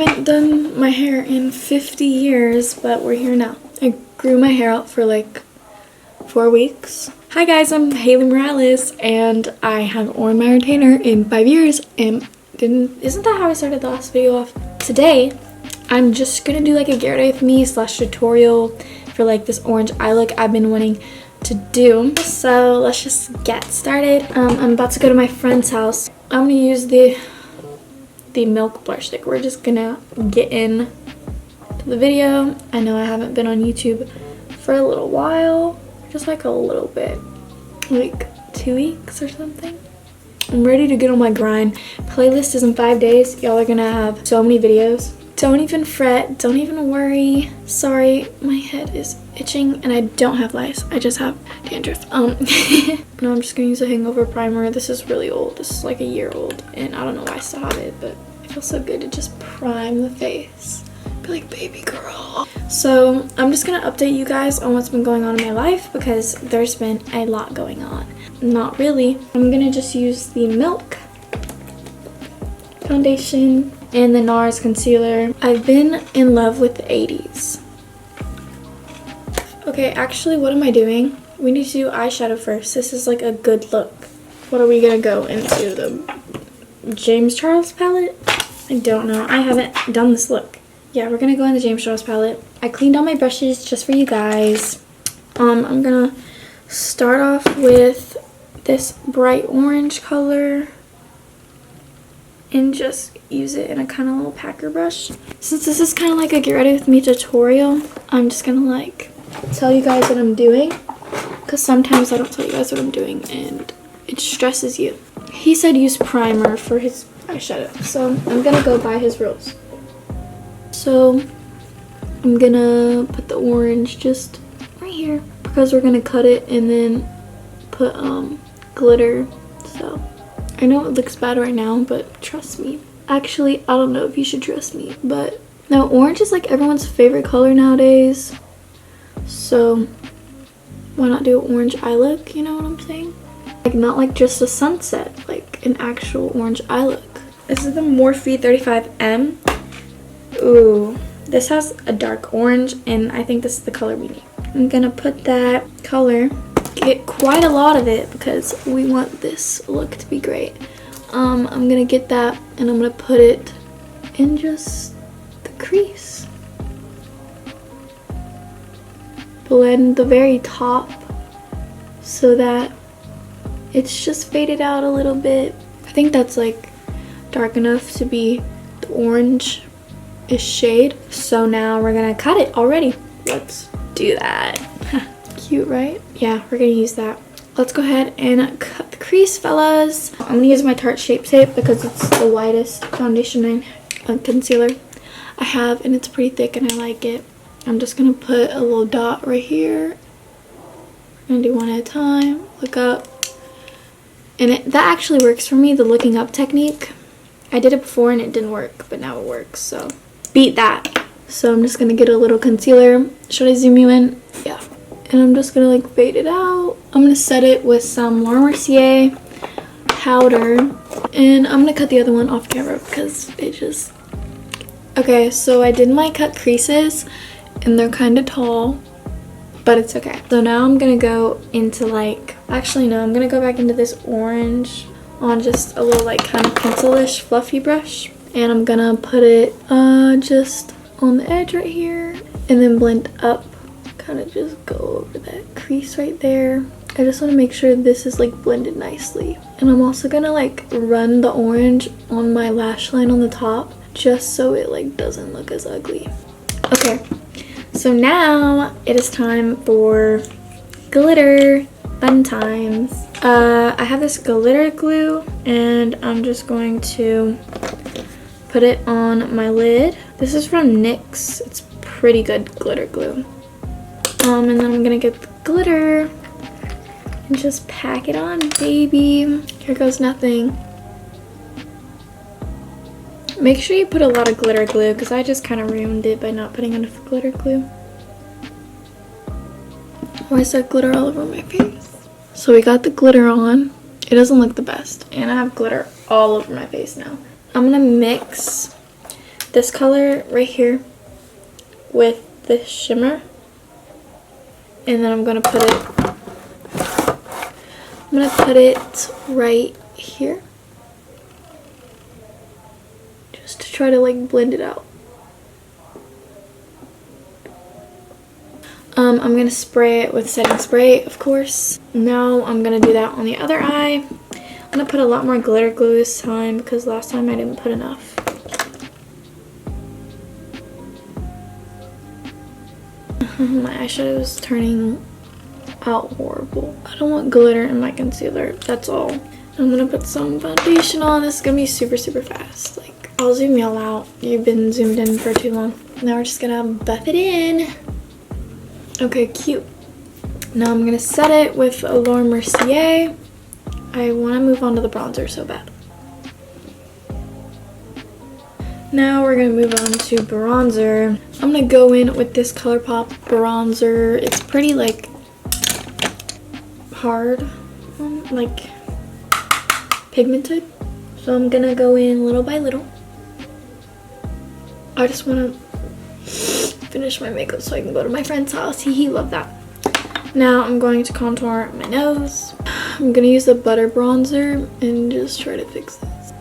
haven't done my hair in 50 years, but we're here now. I grew my hair out for like 4 weeks. Hi guys, I'm Haley Morales, and I haven't worn my retainer in 5 years, and isn't that how I started the last video off? Today, I'm just gonna do like a get ready with me / tutorial for like this orange eye look I've been wanting to do. So let's just get started. I'm about to go to my friend's house. I'm gonna use the milk blush stick. We're just gonna get in to the video. I know I haven't been on YouTube for a little while, just like a little bit, like 2 weeks or something. I'm ready to get on my grind. Playlist is in 5 days. Y'all are gonna have so many videos. Don't even fret, don't even worry. Sorry, my head is itching and I don't have lice. I just have dandruff. No, I'm just gonna use a hangover primer. This is really old. This is like a year old and I don't know why I still have it, but it feels so good to just prime the face. Be like, baby girl. So I'm just gonna update you guys on what's been going on in my life because there's been a lot going on. Not really. I'm gonna just use the Milk foundation and the NARS concealer. I've been in love with the 80s. Okay, actually, what am I doing? We need to do eyeshadow first. This is like a good look. What are we gonna go into? The James Charles palette? I don't know. I haven't done this look. Yeah, we're gonna go in the James Charles palette. I cleaned all my brushes just for you guys. I'm gonna start off with this bright orange color and just use it in a kind of little packer brush. Since this is kind of like a get ready with me tutorial, I'm just gonna like tell you guys what I'm doing because sometimes I don't tell you guys what I'm doing and it stresses you. He said use primer for his eyeshadow, so I'm gonna go by his rules. So I'm gonna put the orange just right here because we're gonna cut it and then put glitter. So I know it looks bad right now, but trust me. Actually, I don't know if you should trust me, but no, orange is like everyone's favorite color nowadays. So why not do an orange eye look? You know what I'm saying? Like not like just a sunset, like an actual orange eye look. This is the Morphe 35M. Ooh, this has a dark orange, and I think this is the color we need. I'm gonna put that color, get quite a lot of it because we want this look to be great. I'm gonna get that and I'm gonna put it in just the crease. Blend the very top so that it's just faded out a little bit. I think that's like dark enough to be the orange shade. So now we're gonna cut it already. Let's do that. Cute, right? Yeah, we're gonna use that. Let's go ahead and cut the crease, fellas. I'm gonna use my Tarte Shape Tape because it's the whitest foundation and concealer I have, and it's pretty thick and I like it. I'm just gonna put a little dot right here. We're gonna do one at a time. Look up. And that actually works for me, the looking up technique. I did it before and it didn't work, but now it works, so beat that. So I'm just gonna get a little concealer. Should I zoom you in? Yeah. And I'm just gonna like fade it out. I'm gonna set it with some Laura Mercier powder, and I'm gonna cut the other one off camera because it just... Okay, so I did my cut creases and they're kind of tall, but it's okay. So now I'm gonna go into like, actually no, I'm gonna go back into this orange on just a little like kind of pencil-ish fluffy brush, and I'm gonna put it just on the edge right here and then blend up, kind of just go over that crease right there. I just want to make sure this is like blended nicely, and I'm also gonna like run the orange on my lash line on the top just so it like doesn't look as ugly. Okay, so now it is time for glitter. Fun times. I have this glitter glue and I'm just going to put it on my lid. This is from NYX. It's pretty good glitter glue. And then I'm gonna get the glitter and just pack it on, baby. Here goes nothing. Make sure you put a lot of glitter glue because I just kind of ruined it by not putting enough glitter glue. Why is that glitter all over my face? So we got the glitter on. It doesn't look the best, and I have glitter all over my face now. I'm gonna mix this color right here with this shimmer, and then I'm gonna put it right here, just to try to like blend it out. I'm gonna spray it with setting spray, of course. Now I'm gonna do that on the other eye. I'm gonna put a lot more glitter glue this time because last time I didn't put enough. My eyeshadow is turning out horrible. I don't want glitter in my concealer, that's all. I'm gonna put some foundation on. This is gonna be super, super fast. Like, I'll zoom y'all out. You've been zoomed in for too long. Now we're just gonna buff it in. Okay, cute. Now I'm gonna set it with a Laura Mercier. I wanna move on to the bronzer so bad. Now we're gonna move on to bronzer. I'm gonna go in with this ColourPop bronzer. It's pretty like hard, like pigmented. So I'm gonna go in little by little. I just wanna finish my makeup so I can go to my friend's house. He loved that. Now I'm going to contour my nose. I'm gonna use the butter bronzer and just try to fix this.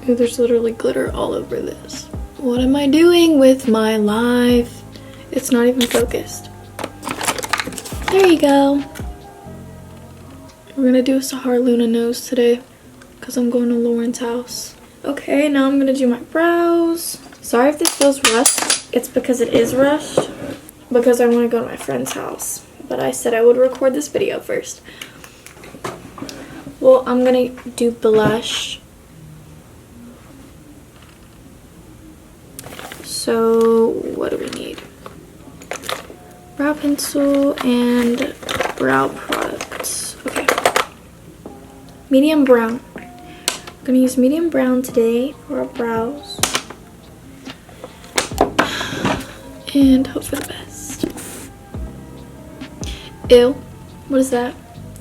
Ooh, there's literally glitter all over this. What am I doing with my life? It's not even focused. There you go. We're gonna do a Sahara Luna nose today because I'm going to Lauren's house. Okay, now I'm gonna do my brows. Sorry if this feels rushed. It's because it is rushed because I want to go to my friend's house. But I said I would record this video first. Well, I'm gonna do blush. So what do we need? Brow pencil and brow products. Okay. Medium brown. I'm gonna use medium brown today for our brows. And hope for the best. Ew. What is that?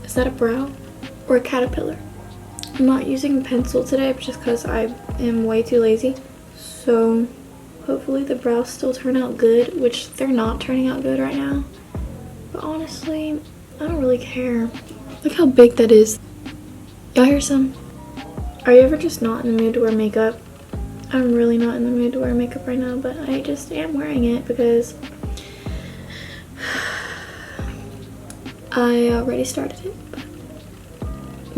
Is that a brow or a caterpillar? I'm not using a pencil today just because I am way too lazy. So hopefully the brows still turn out good, which they're not turning out good right now. But honestly, I don't really care. Look how big that is. Y'all hear some? Are you ever just not in the mood to wear makeup? I'm really not in the mood to wear makeup right now, but I just am wearing it because I already started it. But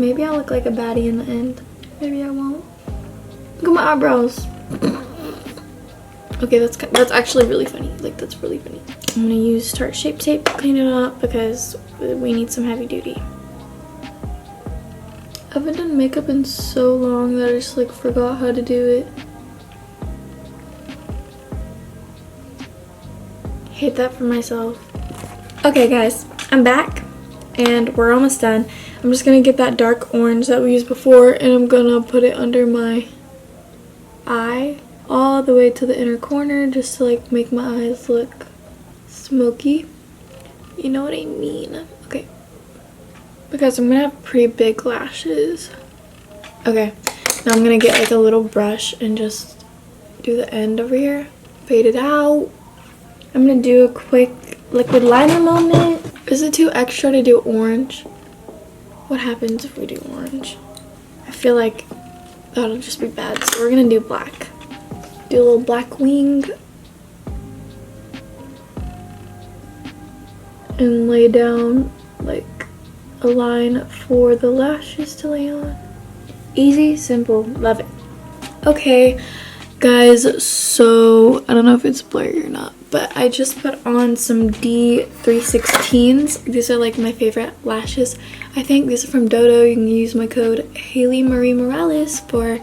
maybe I'll look like a baddie in the end. Maybe I won't. Look at my eyebrows. Okay, that's actually really funny. Like, that's really funny. I'm gonna use Tarte Shape Tape to clean it up because we need some heavy duty. I haven't done makeup in so long that I just like forgot how to do it. Hate that for myself. Okay guys, I'm back and we're almost done. I'm just gonna get that dark orange that we used before and I'm gonna put it under my eye all the way to the inner corner just to like make my eyes look smoky. You know what I mean? Okay. Because I'm gonna have pretty big lashes. Okay, now I'm gonna get like a little brush and just do the end over here. Fade it out. I'm gonna do a quick liquid liner moment. Is it too extra to do orange? What happens if we do orange? I feel like that'll just be bad, so we're gonna do black. Do a little black wing. And lay down like a line for the lashes to lay on. Easy, simple, love it. Okay, guys, so I don't know if it's blurry or not, but I just put on some D316s. These are like my favorite lashes. I think these are from Dote. You can use my code HALEYMorales for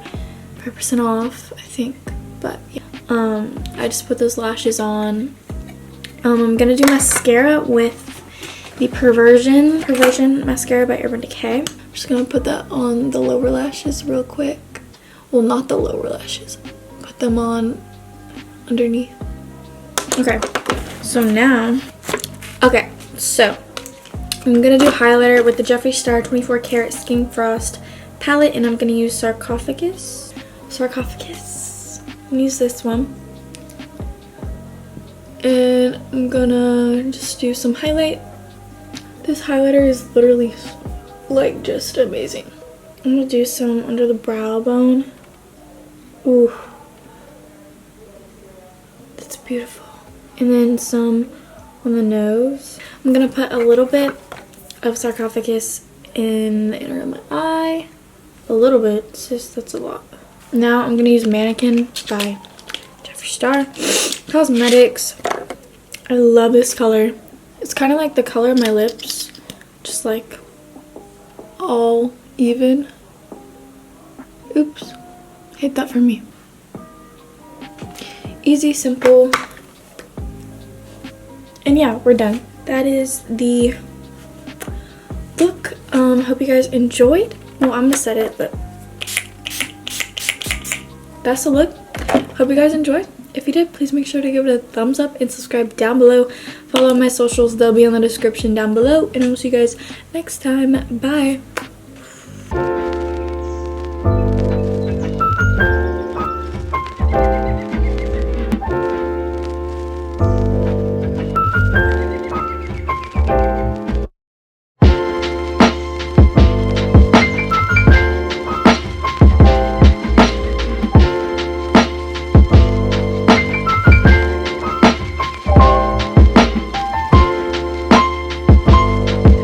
5% off, I think. But yeah, I just put those lashes on. I'm gonna do mascara with the Perversion mascara by Urban Decay. I'm just gonna put that on the lower lashes real quick. Well, not the lower lashes. Put them on underneath. Okay, so now, I'm gonna do highlighter with the Jeffree Star 24 Karat Skin Frost palette, and I'm gonna use Sarcophagus. I'm gonna use this one. And I'm gonna just do some highlight. This highlighter is literally like just amazing. I'm gonna do some under the brow bone. Ooh, that's beautiful. And then some on the nose. I'm gonna put a little bit of sarcophagus in the inner of my eye. A little bit, it's just, that's a lot. Now I'm gonna use Mannequin by Jeffree Star Cosmetics. I love this color. It's kind of like the color of my lips, just like all even. Oops, hate that for me. Easy, simple, and yeah, we're done. That is the look. Hope you guys enjoyed. Well, I'm gonna set it, but that's the look. Hope you guys enjoyed. If you did, please make sure to give it a thumbs up and subscribe down below. Follow my socials, they'll be in the description down below, and I will see you guys next time. Bye.